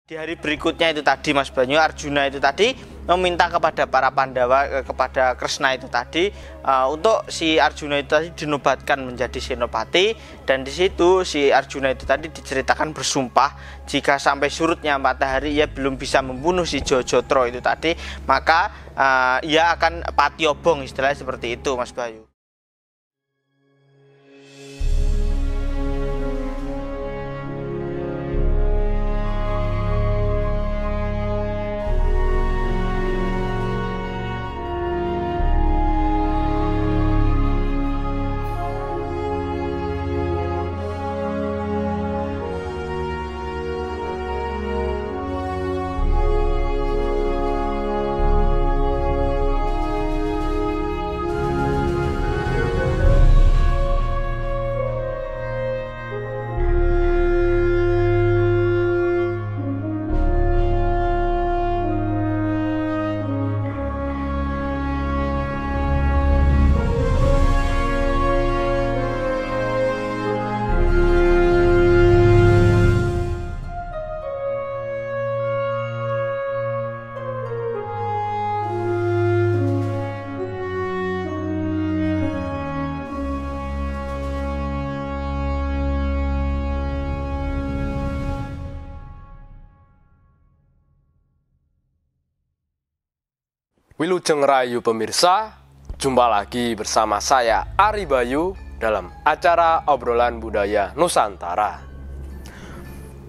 Di hari berikutnya itu tadi Mas Banyu, Arjuna itu tadi meminta kepada para Pandawa, kepada Kresna itu tadi untuk si Arjuna itu tadi dinobatkan menjadi senopati, dan di situ si Arjuna itu tadi diceritakan bersumpah jika sampai surutnya matahari ia belum bisa membunuh si Jojotro itu tadi, maka ia akan pati obong, istilahnya seperti itu Mas Bayu. Wilujeng Rayu pemirsa, jumpa lagi bersama saya Ari Bayu dalam acara obrolan budaya Nusantara.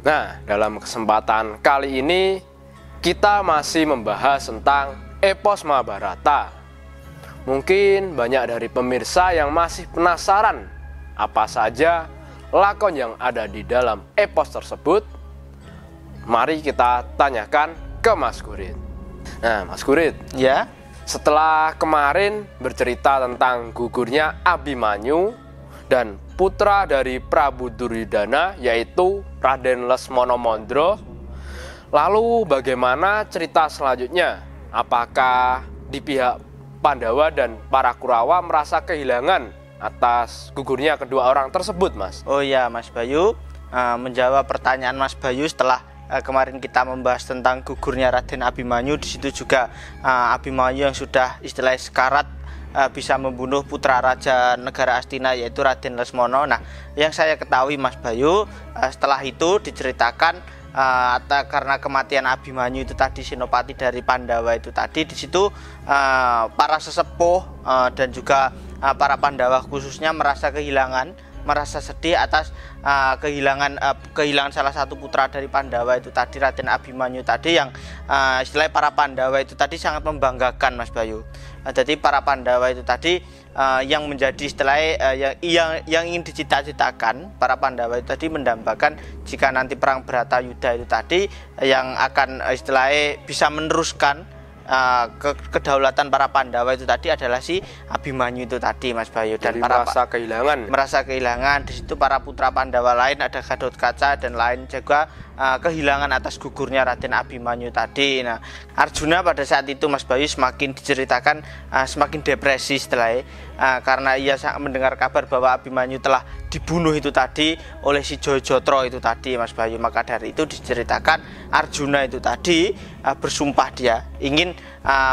Nah, dalam kesempatan kali ini kita masih membahas tentang epos Mahabharata. Mungkin banyak dari pemirsa yang masih penasaran apa saja lakon yang ada di dalam epos tersebut. Mari kita tanyakan ke Mas Gurit. Nah, Mas Gurit, Ya, setelah kemarin bercerita tentang gugurnya Abimanyu dan putra dari Prabu Duryudana, yaitu Raden Lesmono Mondro, lalu bagaimana cerita selanjutnya? Apakah di pihak Pandawa dan para Kurawa merasa kehilangan atas gugurnya kedua orang tersebut, Mas? oh ya Mas Bayu, menjawab pertanyaan Mas Bayu setelah kemarin kita membahas tentang gugurnya Raden Abimanyu. Di situ juga Abimanyu yang sudah istilahnya sekarat bisa membunuh putra raja negara Astina, yaitu Raden Lesmono. Nah, yang saya ketahui Mas Bayu, setelah itu diceritakan karena kematian Abimanyu itu tadi, senopati dari Pandawa itu tadi, di situ para sesepuh dan juga para Pandawa khususnya merasa kehilangan, merasa sedih atas kehilangan salah satu putra dari Pandawa itu tadi, Raden Abimanyu tadi, yang istilahnya para Pandawa itu tadi sangat membanggakan Mas Bayu. Jadi para Pandawa itu tadi yang menjadi istilahnya yang ingin dicita-citakan para Pandawa itu tadi mendambakan jika nanti perang Bharatayuda itu tadi yang akan istilahnya bisa meneruskan kedaulatan para Pandawa itu tadi adalah si Abimanyu itu tadi Mas Bayu. Dan Jadi para merasa kehilangan. di situ para putra Pandawa lain, ada Gatotkaca dan lain juga kehilangan atas gugurnya Raden Abimanyu tadi. Nah, Arjuna pada saat itu Mas Bayu semakin diceritakan semakin depresi setelahnya, karena ia mendengar kabar bahwa Abimanyu telah dibunuh itu tadi oleh si Jojotro itu tadi Mas Bayu. Maka dari itu diceritakan Arjuna itu tadi bersumpah dia ingin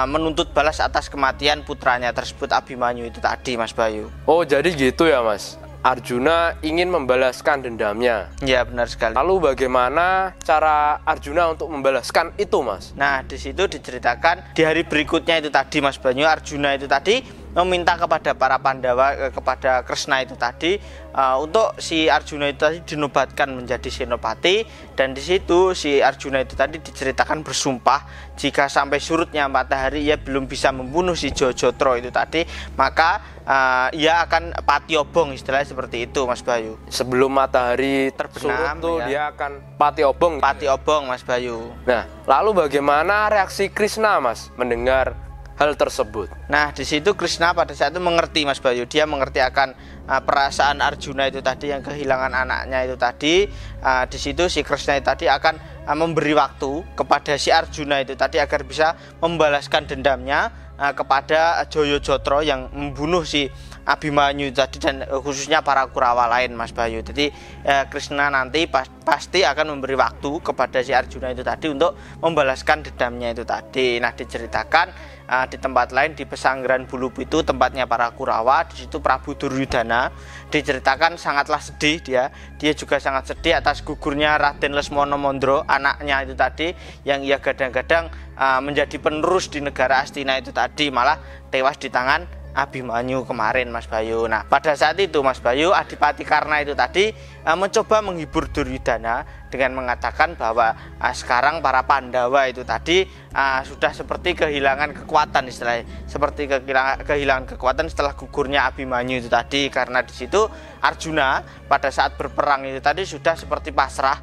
menuntut balas atas kematian putranya tersebut, Abimanyu itu tadi Mas Bayu. Oh, jadi gitu ya, Mas. Arjuna ingin membalaskan dendamnya. Ya, benar sekali. Lalu bagaimana cara Arjuna untuk membalaskan itu, Mas? Nah, di situ diceritakan di hari berikutnya itu tadi Mas Banyu, Arjuna itu tadi meminta kepada para Pandawa, kepada Kresna itu tadi untuk si Arjuna itu tadi dinobatkan menjadi senopati, dan di situ si Arjuna itu tadi diceritakan bersumpah jika sampai surutnya matahari ia belum bisa membunuh si Jojotro itu tadi, maka ia akan pati obong, istilahnya seperti itu Mas Bayu. Sebelum matahari Terbenam, surut tuh ya, dia akan pati obong. Pati obong Mas Bayu. Nah, lalu bagaimana reaksi Krishna, Mas, mendengar hal tersebut? Nah, di situ Krishna pada saat itu mengerti Mas Bayu. Dia mengerti akan perasaan Arjuna itu tadi yang kehilangan anaknya itu tadi. Di situ si Krishna itu tadi akan memberi waktu kepada si Arjuna itu tadi agar bisa membalaskan dendamnya kepada Joyojotro yang membunuh si Abimanyu tadi dan khususnya para Kurawa lain Mas Bayu. Jadi Krishna nanti pasti akan memberi waktu kepada si Arjuna itu tadi untuk membalaskan dendamnya itu tadi. Nah, diceritakan di tempat lain di Pesanggeran Bulup itu tempatnya para Kurawa, di situ Prabu Duryudana diceritakan sangatlah sedih dia juga sangat sedih atas gugurnya Raden Lesmono Mondro, anaknya itu tadi yang ia gadang-gadang menjadi penerus di negara Astina itu tadi, malah tewas di tangan Abimanyu kemarin Mas Bayu. Nah, pada saat itu Mas Bayu, Adipati Karna itu tadi mencoba menghibur Duryudana dengan mengatakan bahwa sekarang para Pandawa itu tadi sudah seperti kehilangan kekuatan, istilahnya seperti kehilangan kekuatan setelah gugurnya Abimanyu itu tadi, karena di situ Arjuna pada saat berperang itu tadi sudah seperti pasrah,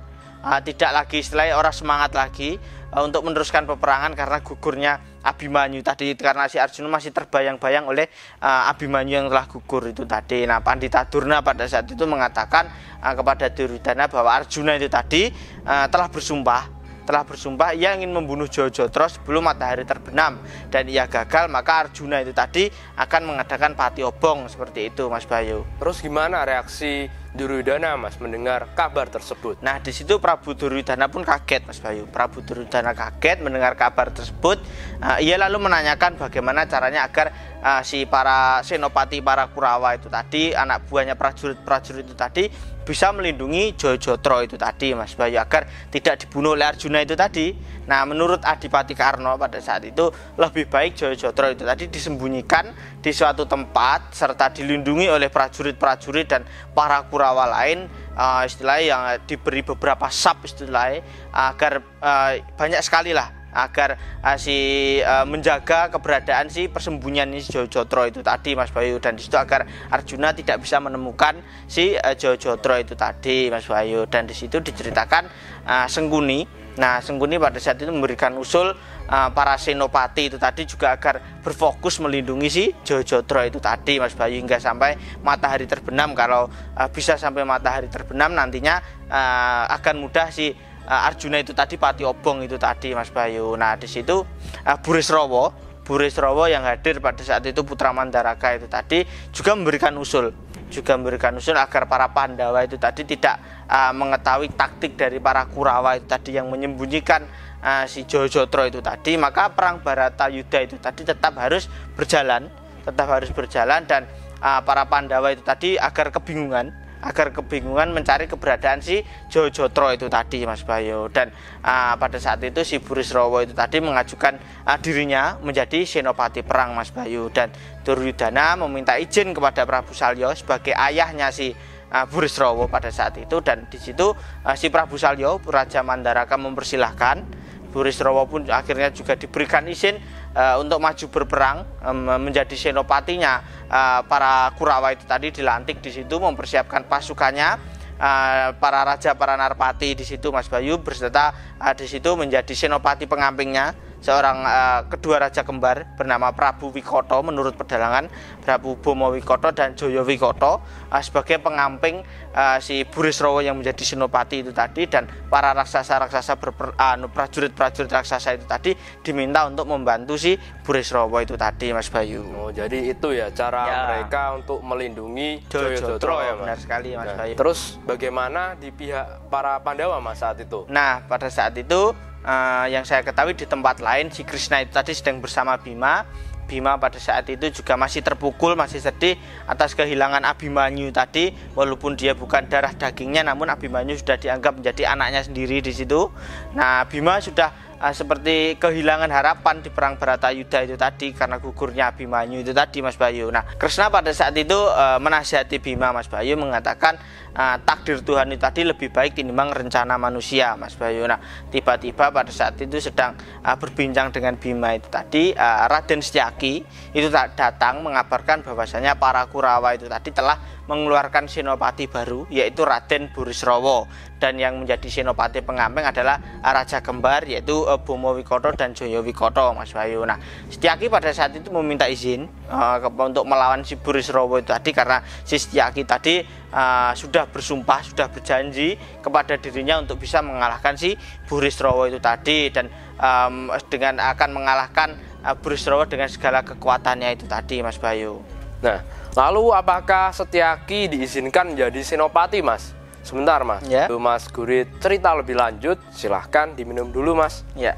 tidak lagi istilahnya orang semangat lagi untuk meneruskan peperangan karena gugurnya Abimanyu tadi, karena si Arjuna masih terbayang-bayang oleh Abimanyu yang telah gugur itu tadi. Nah, Pandita Durna pada saat itu mengatakan kepada Duryudana bahwa Arjuna itu tadi telah bersumpah ia ingin membunuh Jayadratara sebelum matahari terbenam, dan ia gagal, maka Arjuna itu tadi akan mengadakan pati obong seperti itu Mas Bayu. Terus gimana reaksi Duryudana Mas mendengar kabar tersebut? Nah, di situ Prabu Duryudana pun kaget Mas Bayu. Prabu Duryudana kaget mendengar kabar tersebut. Ia lalu menanyakan bagaimana caranya agar si para senopati para Kurawa itu tadi, anak buahnya prajurit itu tadi, bisa melindungi Jayadratara itu tadi Mas Bayu, agar tidak dibunuh oleh Arjuna itu tadi. Nah, menurut Adipati Karna pada saat itu lebih baik Jayadratara itu tadi disembunyikan di suatu tempat serta dilindungi oleh prajurit-prajurit dan para Kurawa lain, istilahnya yang diberi beberapa sab istilahnya, agar banyak sekali lah agar menjaga keberadaan si persembunyian si Jayadratara itu tadi Mas Bayu, dan disitu agar Arjuna tidak bisa menemukan si Jayadratara itu tadi Mas Bayu. Dan disitu diceritakan Sengkuni. Nah, Sengkuni pada saat itu memberikan usul para senopati itu tadi juga agar berfokus melindungi si Jayadratara itu tadi Mas Bayu hingga sampai matahari terbenam. Kalau bisa sampai matahari terbenam, nantinya akan mudah si Arjuna itu tadi pati obong itu tadi Mas Bayu. Nah, di situ Burisrawa yang hadir pada saat itu, putra Mandaraka itu tadi juga memberikan usul agar para Pandawa itu tadi tidak mengetahui taktik dari para Kurawa itu tadi yang menyembunyikan si Jayadratara itu tadi. Maka perang Baratayuda itu tadi tetap harus berjalan dan para Pandawa itu tadi agar kebingungan mencari keberadaan si Jayadratara itu tadi Mas Bayu. Dan pada saat itu si Burisrawa itu tadi mengajukan dirinya menjadi senopati perang Mas Bayu, dan Duryudana meminta izin kepada Prabu Salya sebagai ayahnya si Burisrawa pada saat itu. Dan di situ si Prabu Salya, Raja Mandaraka, mempersilahkan. Burisrawa pun akhirnya juga diberikan izin untuk maju berperang menjadi senopatinya. Para Kurawa itu tadi dilantik di situ, mempersiapkan pasukannya, para raja, para narpati di situ Mas Bayu, berserta di situ menjadi senopati pengampingnya seorang kedua raja kembar bernama Prabu Wikoto, menurut pedalangan Prabu Bomo Wikoto dan Jaya Wikoto, sebagai pengamping si Burisrawa yang menjadi senopati itu tadi. Dan para raksasa-raksasa prajurit-prajurit raksasa itu tadi diminta untuk membantu si Burisrawa itu tadi Mas Bayu. Oh, jadi itu ya cara mereka untuk melindungi Jayadratara ya Mas? Benar sekali Mas Bayu. Terus bagaimana di pihak para Pandawa Mas saat itu? Nah, pada saat itu yang saya ketahui di tempat lain si Krishna itu tadi sedang bersama Bima. Bima pada saat itu juga masih terpukul, masih sedih atas kehilangan Abimanyu tadi. Walaupun dia bukan darah dagingnya, namun Abimanyu sudah dianggap menjadi anaknya sendiri di situ. Nah, Bima sudah seperti kehilangan harapan di perang Baratayuda itu tadi karena gugurnya Abimanyu itu tadi Mas Bayu. Nah, Kresna pada saat itu menasihati Bima Mas Bayu, mengatakan takdir Tuhan itu tadi lebih baik tinimbang rencana manusia Mas Bayu. Nah, tiba-tiba pada saat itu sedang berbincang dengan Bima itu tadi, Raden Setyaki itu datang mengabarkan bahwasanya para Kurawa itu tadi telah mengeluarkan senopati baru, yaitu Raden Burisrawa, dan yang menjadi senopati pengamping adalah raja kembar, yaitu Bomo Wikoto dan Jaya Wikoto Mas Bayu. Nah, Setyaki pada saat itu meminta izin untuk melawan si Burisrawa itu tadi, karena si Setyaki tadi sudah bersumpah, sudah berjanji kepada dirinya untuk bisa mengalahkan si Burisrawa itu tadi, dan dengan akan mengalahkan Burisrawa dengan segala kekuatannya itu tadi Mas Bayu. Nah, Lalu apakah Setyaki diizinkan menjadi senopati, Mas? Sebentar, Mas. Ya. Mas Gurit cerita lebih lanjut, silahkan diminum dulu, Mas. Ya.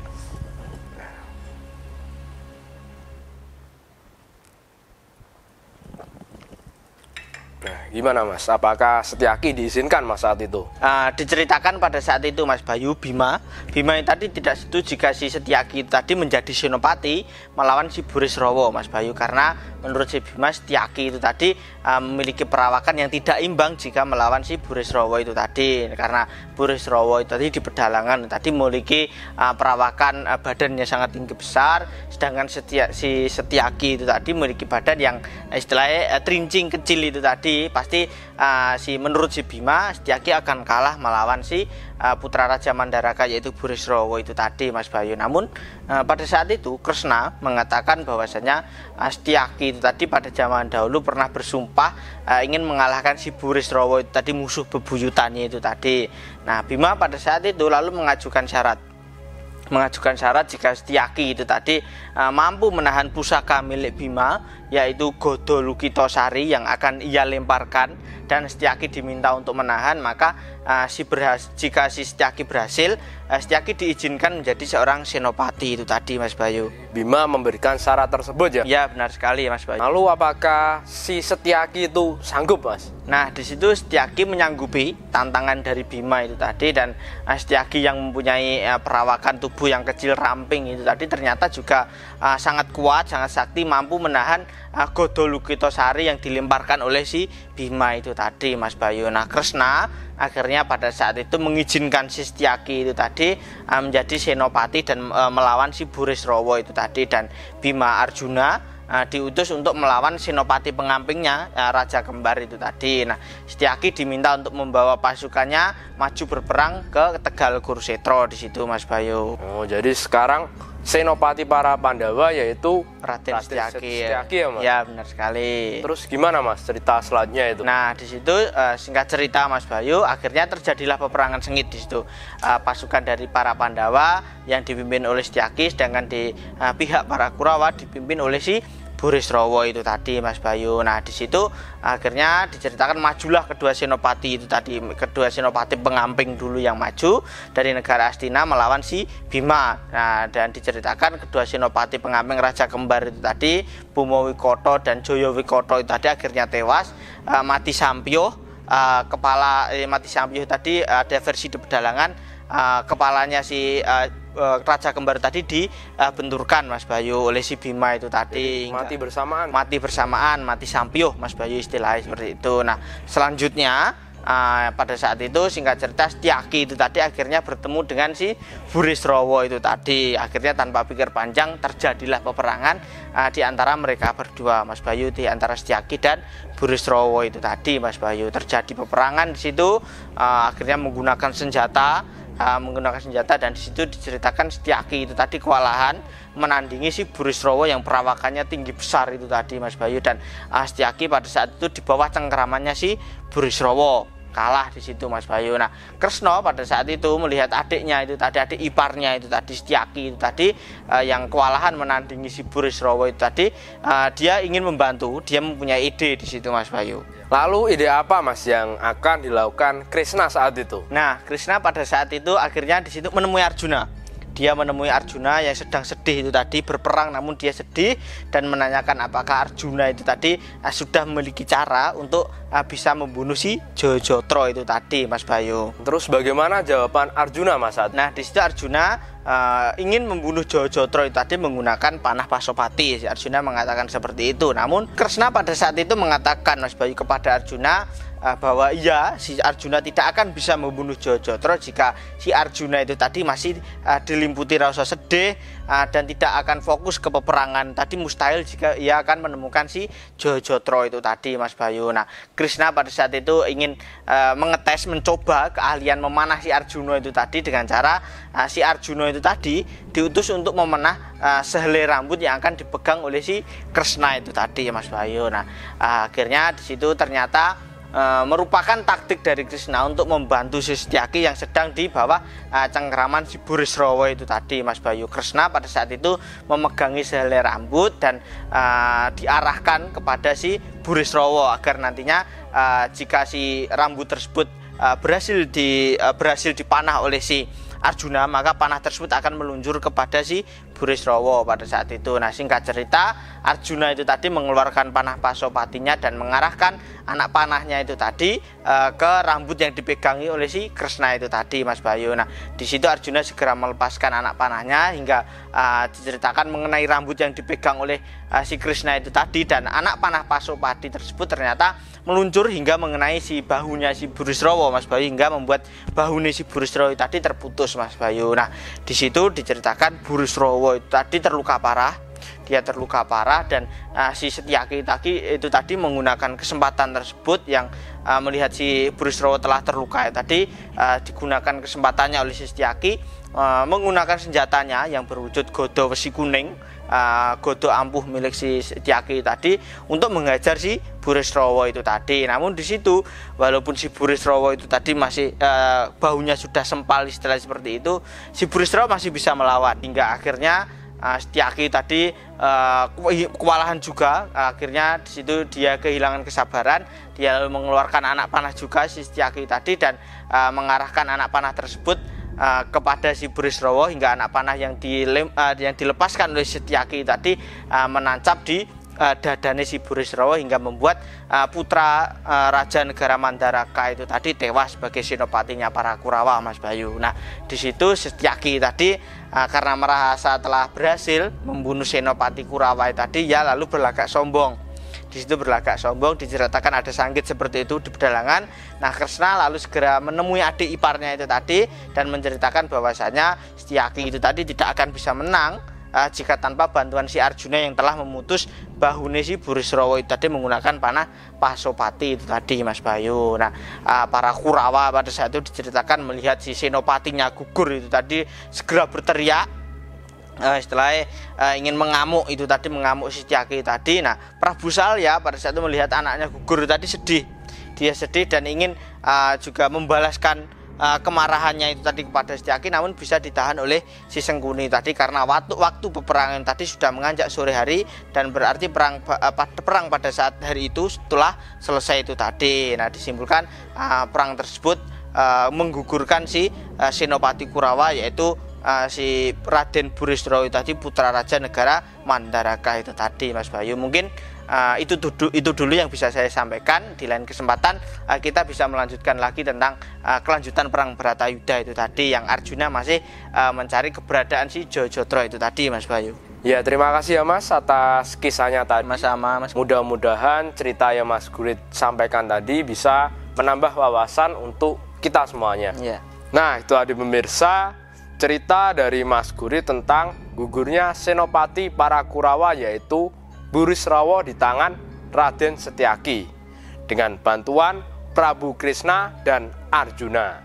Nah, gimana, Mas? Apakah Setyaki diizinkan, Mas, saat itu? Diceritakan pada saat itu, Mas Bayu, Bima yang tadi tidak setuju jika si Setyaki tadi menjadi senopati melawan si Burisrawa, Mas Bayu, karena menurut si Bima, Setyaki itu tadi memiliki perawakan yang tidak imbang jika melawan si Burisrawa itu tadi, karena Burisrawa itu tadi di pedalangan tadi memiliki perawakan badannya sangat tinggi besar, sedangkan si Setyaki itu tadi memiliki badan yang istilahnya trincing kecil itu tadi. Pasti menurut si Bima, Setyaki akan kalah melawan si putra Raja Mandaraka yaitu Burisrawa itu tadi, Mas Bayu. Namun pada saat itu Kresna mengatakan bahwasanya Setyaki itu tadi pada zaman dahulu pernah bersumpah ingin mengalahkan si Burisrawa itu tadi, musuh bebuyutannya itu tadi. Nah, Bima pada saat itu lalu mengajukan syarat jika Setyaki itu tadi mampu menahan pusaka milik Bima yaitu Godo Lukitosari yang akan ia lemparkan, dan Setyaki diminta untuk menahan, maka jika si Setyaki berhasil, Setyaki diizinkan menjadi seorang senopati itu tadi, Mas Bayu. Bima memberikan syarat tersebut, ya? Ya, benar sekali, Mas Bayu. Lalu apakah si Setyaki itu sanggup, Mas? Nah, di situ Setyaki menyanggupi tantangan dari Bima itu tadi, dan Setyaki yang mempunyai perawakan tubuh yang kecil ramping itu tadi ternyata juga sangat kuat, sangat sakti, mampu menahan Godo Lukitosari yang dilemparkan oleh si Bima itu tadi, Mas Bayu. Nah, Kresna akhirnya pada saat itu mengizinkan si Setyaki itu tadi menjadi senopati dan melawan si Burisrawa itu tadi, dan Bima Arjuna diutus untuk melawan senopati pengampingnya, Raja Kembar itu tadi. Nah, Setyaki diminta untuk membawa pasukannya maju berperang ke Tegal Kurusetra di situ, Mas Bayu. Oh, jadi sekarang senopati para Pandawa yaitu Raden Setyaki, ya, Mas? Ya, benar sekali. Terus gimana, Mas, cerita selanjutnya itu? Nah, di situ singkat cerita, Mas Bayu, akhirnya terjadilah peperangan sengit di situ. Pasukan dari para Pandawa yang dipimpin oleh Setyaki, sedangkan di pihak para Kurawa dipimpin oleh si Burisrawa itu tadi, Mas Bayu. Nah, di situ akhirnya diceritakan majulah kedua senopati itu tadi, kedua senopati pengamping dulu yang maju dari negara Astina melawan si Bima. Nah, dan diceritakan kedua senopati pengamping Raja Kembar itu tadi, Bumawikoto dan Joyowikoto itu tadi akhirnya tewas. Mati Sampyoh, Mati Sampyoh tadi ada versi di pedalangan, kepalanya si Raja Kembar tadi dibenturkan, Mas Bayu, oleh si Bima itu tadi. Mati bersamaan. Mati Sampyoh, Mas Bayu, istilahnya seperti itu. Nah, selanjutnya pada saat itu singkat cerita Setyaki itu tadi akhirnya bertemu dengan si Burisrawa itu tadi. Akhirnya tanpa pikir panjang terjadilah peperangan di antara mereka berdua, Mas Bayu, di antara Setyaki dan Burisrawa itu tadi, Mas Bayu. Terjadi peperangan di situ, akhirnya menggunakan senjata, dan di situ diceritakan Setyaki itu tadi kewalahan menandingi si Burisrawa yang perawakannya tinggi besar itu tadi, Mas Bayu, dan Setyaki pada saat itu di bawah cengkeramannya si Burisrawa, kalah di situ, Mas Bayu. Nah, Kresna pada saat itu melihat adiknya itu tadi, adik iparnya itu tadi, Setyaki itu tadi yang kewalahan menandingi si Burisrawa itu tadi, dia ingin membantu, dia mempunyai ide di situ, Mas Bayu. Lalu ide apa, Mas, yang akan dilakukan Kresna saat itu? Nah, Kresna pada saat itu akhirnya di situ menemui Arjuna. Dia menemui Arjuna yang sedang sedih itu tadi, berperang namun dia sedih, dan menanyakan apakah Arjuna itu tadi sudah memiliki cara untuk bisa membunuh si Jayadratha itu tadi, Mas Bayu. Terus bagaimana jawaban Arjuna, Mas, saat? Nah, di situ Arjuna ingin membunuh Jayadratha itu tadi menggunakan panah Pasopati. Si Arjuna mengatakan seperti itu. Namun Kresna pada saat itu mengatakan, Mas Bayu, kepada Arjuna bahwa iya, si Arjuna tidak akan bisa membunuh Jayadratha jika si Arjuna itu tadi masih dilimputi rasa sedih dan tidak akan fokus ke peperangan. Tadi mustahil jika ia akan menemukan si Jayadratha itu tadi, Mas Bayu. Nah, Kresna pada saat itu ingin mencoba keahlian memanah si Arjuna itu tadi dengan cara si Arjuna itu tadi diutus untuk memanah sehelai rambut yang akan dipegang oleh si Kresna itu tadi, Mas Bayu. Nah, akhirnya di situ ternyata merupakan taktik dari Kresna untuk membantu si Setyaki yang sedang di bawah cengkeraman si Burisrawa itu tadi, Mas Bayu. Kresna pada saat itu memegangi sehelai rambut dan diarahkan kepada si Burisrawa agar nantinya jika si rambut tersebut berhasil dipanah oleh si Arjuna, maka panah tersebut akan meluncur kepada si Burisrawa pada saat itu. Nah, singkat cerita, Arjuna itu tadi mengeluarkan panah Pasopatinya dan mengarahkan anak panahnya itu tadi ke rambut yang dipegangi oleh si Kresna itu tadi, Mas Bayu. Nah, di situ Arjuna segera melepaskan anak panahnya hingga diceritakan mengenai rambut yang dipegang oleh si Kresna itu tadi, dan anak panah Pasopati tersebut ternyata meluncur hingga mengenai si bahunya si Burisrawa, Mas Bayu, hingga membuat bahunya si Burisrawa tadi terputus, Mas Bayu. Nah, di situ diceritakan Burisrawa itu tadi terluka parah. Dia terluka parah dan si Setyaki itu tadi menggunakan kesempatan tersebut yang melihat si Burisrawa telah terluka tadi, digunakan kesempatannya oleh si Setyaki menggunakan senjatanya yang berwujud godo besi kuning, godo ampuh milik si Setyaki tadi untuk menghajar si Burisrawa itu tadi. Namun di situ walaupun si Burisrawa itu tadi masih bahunya sudah sempal istilah seperti itu, si Burisrawa masih bisa melawan hingga akhirnya Setyaki tadi kewalahan juga. Akhirnya di situ dia kehilangan kesabaran, dia lalu mengeluarkan anak panah juga si Setyaki tadi dan mengarahkan anak panah tersebut kepada si Burisrawa hingga anak panah yang dilepaskan oleh Setyaki tadi menancap di dadane si Burisrawa hingga membuat putra raja negara Mandaraka itu tadi tewas sebagai senopatinya para Kurawa, Mas Bayu. Nah, di situ Setyaki tadi karena merasa telah berhasil membunuh senopati Kurawa tadi, ya lalu berlagak sombong. Di situ berlagak sombong, diceritakan ada sanggit seperti itu di pedalangan. Nah, Kresna lalu segera menemui adik iparnya itu tadi dan menceritakan bahwasanya Setyaki itu tadi tidak akan bisa menang jika tanpa bantuan si Arjuna yang telah memutus bahune si Burisrawa itu tadi menggunakan panah Pasopati itu tadi, Mas Bayu. Nah, para Kurawa pada saat itu diceritakan melihat si senopatinya gugur itu tadi segera berteriak, istilahnya ingin mengamuk itu tadi, mengamuk si Setyaki tadi. Nah, Prabu Salya pada saat itu melihat anaknya gugur tadi sedih. Dia sedih dan ingin juga membalaskan kemarahannya itu tadi kepada Setyaki, namun bisa ditahan oleh si Sengkuni tadi karena waktu peperangan tadi sudah menganjak sore hari dan berarti perang pada saat hari itu setelah selesai itu tadi. Nah, disimpulkan perang tersebut menggugurkan si senopati Kurawa, yaitu si Raden Burisrawa tadi putra raja negara Mandaraka itu tadi, Mas Bayu. Mungkin itu dulu yang bisa saya sampaikan. Di lain kesempatan kita bisa melanjutkan lagi tentang kelanjutan perang Bharatayuddha itu tadi yang Arjuna masih mencari keberadaan si Jayadratha itu tadi, Mas Bayu. Ya, terima kasih ya Mas atas kisahnya tadi. Sama-sama, Mas. Mudah-mudahan cerita yang Mas Gurit sampaikan tadi bisa menambah wawasan untuk kita semuanya. Ya. Nah, itu adik pemirsa, cerita dari Mas Gurit tentang gugurnya senopati para Kurawa yaitu Burisrawa di tangan Raden Setyaki dengan bantuan Prabu Kresna dan Arjuna.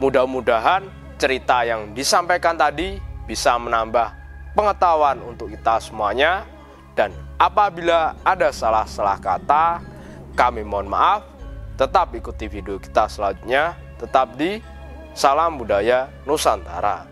Mudah-mudahan cerita yang disampaikan tadi bisa menambah pengetahuan untuk kita semuanya, dan apabila ada salah-salah kata kami mohon maaf. Tetap ikuti video kita selanjutnya, tetap di Salam Budaya Nusantara.